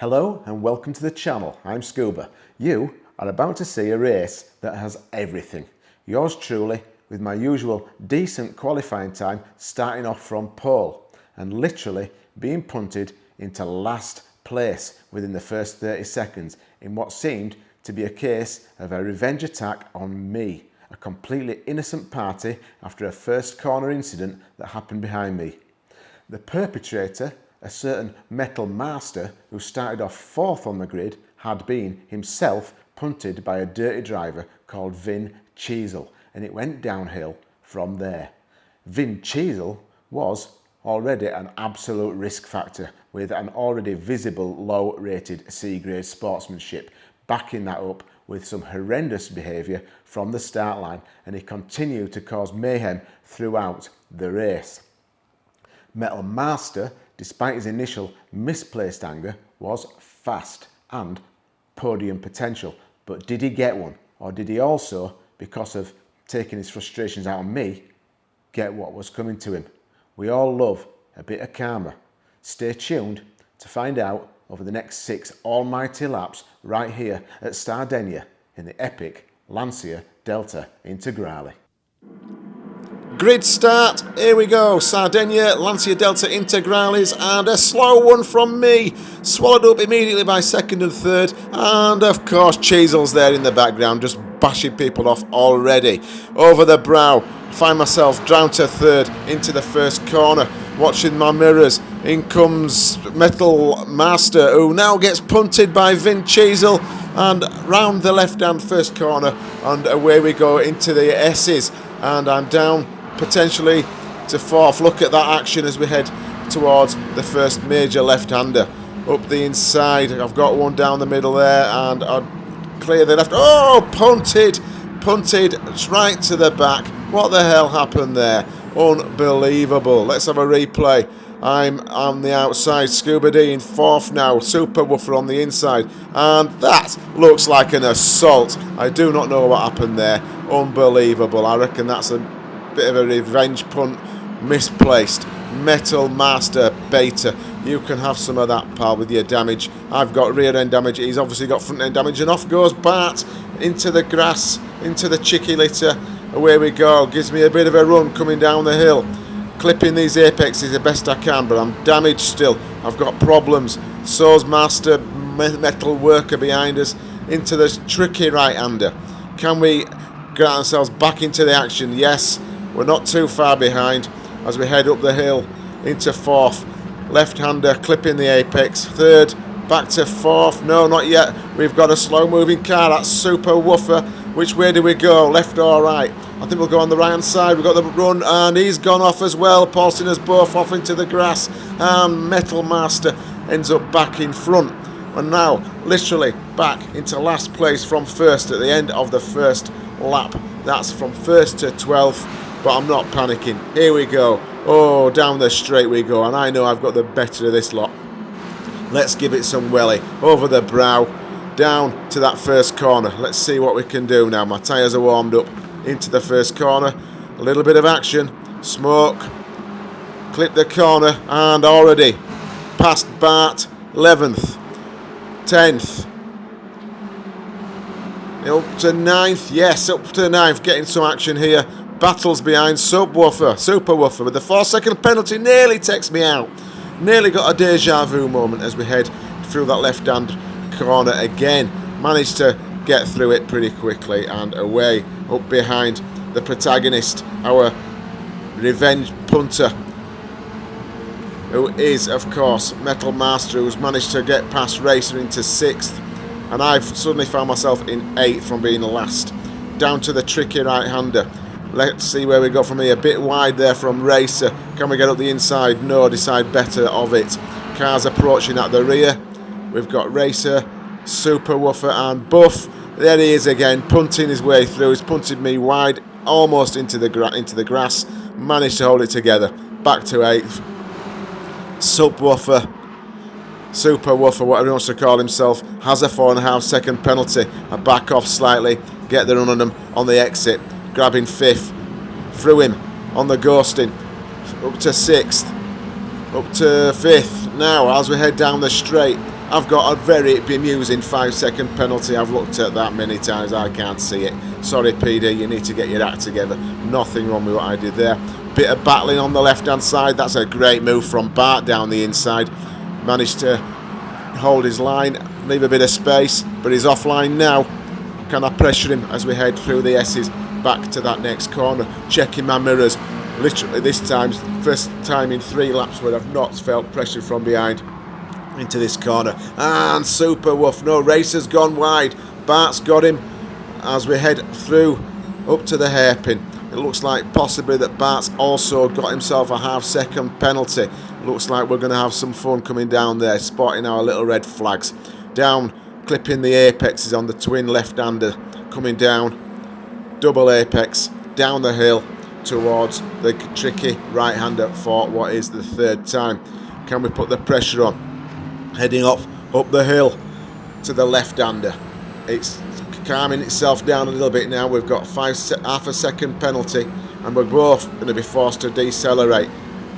Hello and welcome to the channel. I'm Scuba. You are about to see a race that has everything. Yours truly, with my usual decent qualifying time, starting off from pole and literally being punted into last place within the first 30 seconds in what seemed to be a case of a revenge attack on me, a completely innocent party after a first corner incident that happened behind me. The perpetrator, a certain Metal Master who started off fourth on the grid, had been himself punted by a dirty driver called Vin Cheezel, and it went downhill from there. Vin Cheezel was already an absolute risk factor with an already visible low rated C-grade sportsmanship, backing that up with some horrendous behaviour from the start line, and he continued to cause mayhem throughout the race. Metal Master, despite his initial misplaced anger, was fast and podium potential. But did he get one? Or did he also, because of taking his frustrations out on me, get what was coming to him? We all love a bit of karma. Stay tuned to find out over the next 6 almighty laps right here at Sardinia in the epic Lancia Delta Integrale. Grid start, here we go, Sardinia, Lancia Delta Integrales, and a slow one from me, swallowed up immediately by second and third, and of course Cheezel's there in the background, just bashing people off already. Over the brow, find myself down to third, into the first corner, watching my mirrors, in comes Metal Master, who now gets punted by Vin Cheezel, and round the left-hand first corner, and away we go into the S's, and I'm down potentially to fourth. Look at that action as we head towards the first major left-hander. Up the inside, I've got one down the middle there, and I'll clear the left. Oh, punted right to the back. What the hell happened there? Unbelievable. Let's have a replay. I'm on the outside, Scuba D in fourth now, Super Woofer on the inside, and that looks like an assault. I do not know what happened there. Unbelievable. I reckon that's a bit of a revenge punt, misplaced. Metal Master Beta, you can have some of that, pal, with your damage. I've got rear end damage, he's obviously got front end damage, and off goes Bart into the grass, into the chicky litter. Away we go, gives me a bit of a run coming down the hill, clipping these apexes the best I can, but I'm damaged still. I've got problems. So's Master Metal Worker behind us, into this tricky right-hander. Can we get ourselves back into the action? Yes. We're not too far behind as we head up the hill into fourth. Left-hander clipping the apex. Third, back to fourth. No, not yet. We've got a slow-moving car. That's Super Woofer. Which way do we go? Left or right? I think we'll go on the right-hand side. We've got the run, and he's gone off as well, pulsing us both off into the grass. And Metal Master ends up back in front. And now, literally, back into last place from first at the end of the first lap. That's from first to 12th. But I'm not panicking. Here we go. Oh, down the straight we go. And I know I've got the better of this lot. Let's give it some welly. Over the brow. Down to that first corner. Let's see what we can do now. My tyres are warmed up. Into the first corner. A little bit of action. Smoke. Clip the corner. And already past Bart. 11th. 10th. Up to 9th. Yes, up to 9th. Getting some action here. Battles behind Super Woofer with the 4-second penalty. Nearly takes me out. Nearly got a deja vu moment as we head through that left-hand corner again. Managed to get through it pretty quickly and away up behind the protagonist, our revenge punter, who is, of course, Metal Master, who's managed to get past Racer into 6th. And I've suddenly found myself in 8th from being last. Down to the tricky right-hander. Let's see where we go from here. A bit wide there from Racer. Can we get up the inside? No, decide better of it. Cars approaching at the rear. We've got Racer, Super Woofer and Buff. There he is again, punting his way through. He's punted me wide, almost into the grass. Managed to hold it together. Back to 8th. Super Woofer, whatever he wants to call himself, has a 4.5-second penalty. I back off slightly, get the run on him on the exit. Grabbing 5th, through him on the ghosting, up to 6th, up to 5th. Now, as we head down the straight, I've got a very bemusing 5-second penalty. I've looked at that many times, I can't see it. Sorry PD, you need to get your act together. Nothing wrong with what I did there. Bit of battling on the left hand side. That's a great move from Bart down the inside. Managed to hold his line, leave a bit of space, but he's offline now. Can I pressure him as we head through the S's back to that next corner? Checking my mirrors. Literally this time, first time in 3 laps where I've not felt pressure from behind into this corner. And super woof, no, race has gone wide. Bart's got him as we head through up to the hairpin. It looks like possibly that Bart's also got himself a half-second penalty. Looks like we're going to have some fun coming down there, spotting our little red flags. Down, clipping the apexes on the twin left-hander, coming down, double apex, down the hill towards the tricky right-hander for what is the 3rd time. Can we put the pressure on? Heading up the hill to the left-hander. It's calming itself down a little bit now. We've got half a second penalty, and we're both going to be forced to decelerate.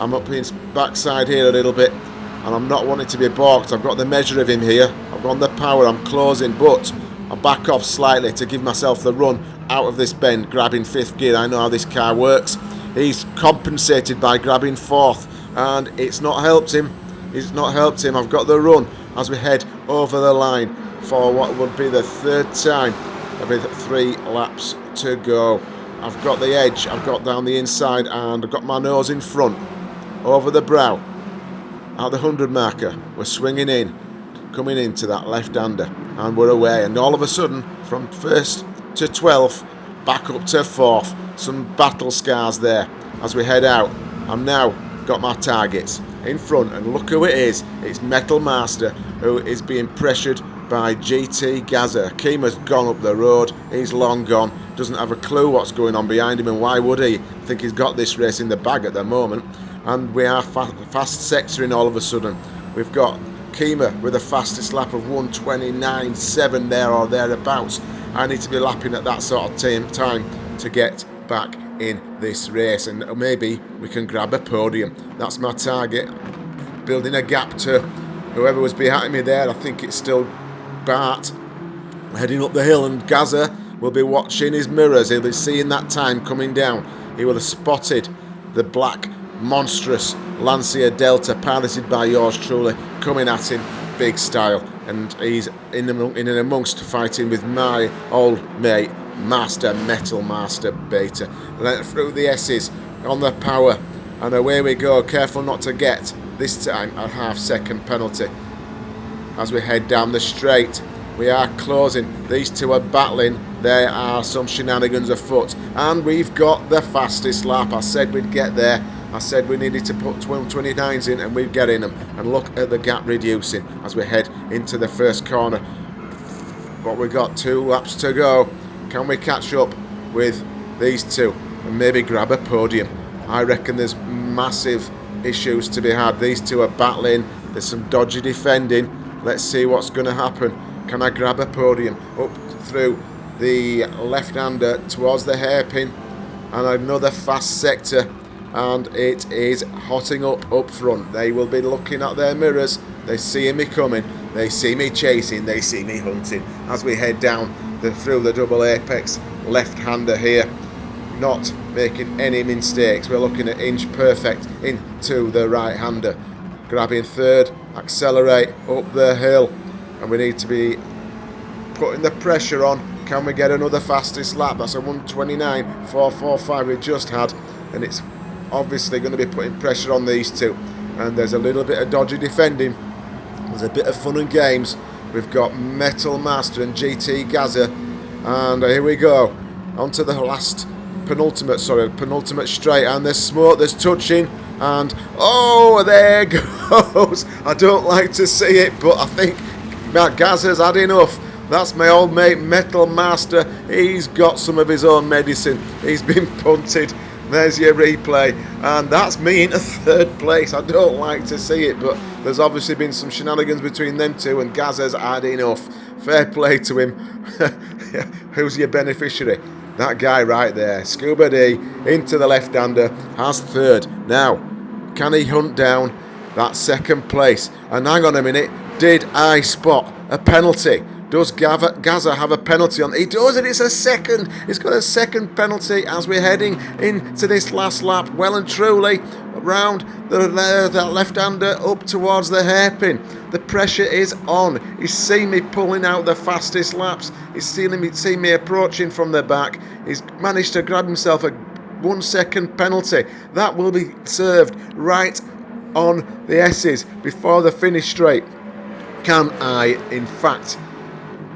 I'm up his backside here a little bit, and I'm not wanting to be balked. I've got the measure of him here. I've got the power. I'm closing, but I back off slightly to give myself the run out of this bend, grabbing 5th gear. I know how this car works. He's compensated by grabbing 4th, and it's not helped him. It's not helped him. I've got the run as we head over the line for what would be the 3rd time with 3 laps to go. I've got the edge. I've got down the inside, and I've got my nose in front. Over the brow, at the 100 marker, we're swinging in, coming into that left-hander, and we're away. And all of a sudden, from 1st to 12th, back up to 4th, some battle scars there as we head out. I've now got my targets in front, and look who it is. It's Metal Master, who is being pressured by GT Gazza. Kima's gone up the road. He's long gone. Doesn't have a clue what's going on behind him, and why would he? I think he's got this race in the bag at the moment. And we are fast sectoring all of a sudden. We've got Kima with the fastest lap of 1:29.7 there or thereabouts. I need to be lapping at that sort of time to get back in this race, and maybe we can grab a podium. That's my target. Building a gap to whoever was behind me there. I think it's still Bart. Heading up the hill, and Gazza will be watching his mirrors. He'll be seeing that time coming down. He will have spotted the black monstrous Lancia Delta piloted by yours truly coming at him big style, and he's in and amongst fighting with my old mate Master Metal Master Beta. Then through the S's on the power, and away we go. Careful not to get this time a half-second penalty as we head down the straight. We are closing. These two are battling. There are some shenanigans afoot, and we've got the fastest lap. I said we'd get there. I said we needed to put 12:29s in, and we're getting them. And look at the gap reducing as we head into the first corner. But we've got 2 laps to go. Can we catch up with these two and maybe grab a podium? I reckon there's massive issues to be had. These two are battling. There's some dodgy defending. Let's see what's going to happen. Can I grab a podium? Up through the left-hander towards the hairpin, and another fast sector, and it is hotting up front. They will be looking at their mirrors. They see me coming. They see me chasing. They see me hunting as we head down through the double apex left-hander here. Not making any mistakes. We're looking at inch perfect into the right-hander. Grabbing 3rd, accelerate up the hill, and we need to be putting the pressure on. Can we get another fastest lap? That's a 1:29.445 we just had, and it's obviously going to be putting pressure on these two. And there's a little bit of dodgy defending. There's a bit of fun and games. We've got Metal Master and GT Gazza, and here we go onto the penultimate straight, and there's smoke, there's touching, and oh, there goes. I don't like to see it, but I think Matt Gazza's had enough. That's my old mate Metal Master. He's got some of his own medicine. He's been punted. There's your replay, and that's me into 3rd place. I don't like to see it, but there's obviously been some shenanigans between them two, and Gazza's had enough. Fair play to him. Who's your beneficiary? That guy right there. Scuba D into the left-hander, has 3rd. Now, can he hunt down that 2nd place? And hang on a minute, Did I spot a penalty? Does Gazza have a penalty on? He does, and it's a second. He's got a second penalty as we're heading into this last lap. Well and truly, round the left-hander up towards the hairpin. The pressure is on. He's seen me pulling out the fastest laps. He's seen me approaching from the back. He's managed to grab himself a 1 second penalty. That will be served right on the S's before the finish straight. Can I, in fact,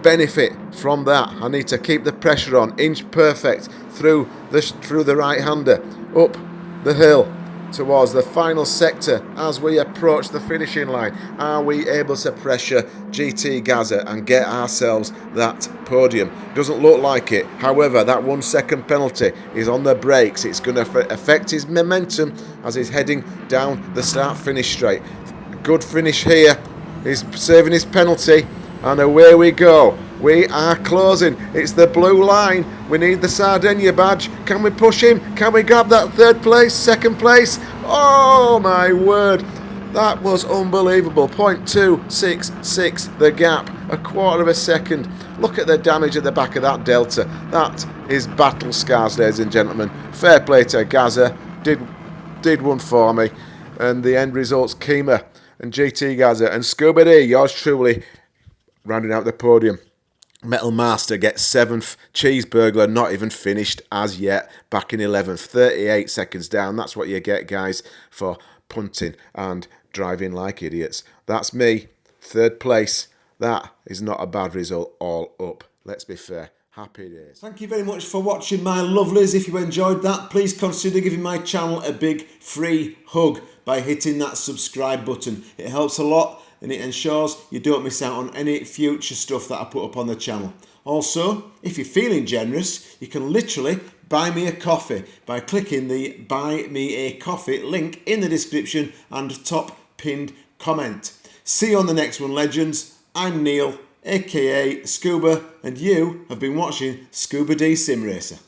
benefit from that? I need to keep the pressure on, inch perfect through the right-hander, up the hill towards the final sector as we approach the finishing line. Are we able to pressure GT Gazza and get ourselves that podium? Doesn't look like it. However, that 1 second penalty is on the brakes. It's going to affect his momentum as he's heading down the start-finish straight. Good finish here. He's serving his penalty, and away we go. We are closing. It's the blue line. We need the Sardinia badge. Can we push him? Can we grab that third place, second place? Oh my word. That was unbelievable. 0.266 the gap. A quarter of a second. Look at the damage at the back of that delta. That is battle scars, ladies and gentlemen. Fair play to Gazza. Did one for me. And the end result's Kima and GT Gazza and Scuba D, yours truly, rounding out the podium. Metal Master gets 7th. Cheeseburglar not even finished as yet, back in 11th. 38 seconds down. That's what you get, guys, for punting and driving like idiots. That's me, 3rd place. That is not a bad result all up. Let's be fair. Happy days. Thank you very much for watching, my lovelies. If you enjoyed that, please consider giving my channel a big free hug by hitting that subscribe button. It helps a lot, and it ensures you don't miss out on any future stuff that I put up on the channel. Also, if you're feeling generous, you can literally buy me a coffee by clicking the Buy Me a Coffee link in the description and top pinned comment. See you on the next one, legends. I'm Neil, aka Scuba, and you have been watching Scuba D Sim Racer.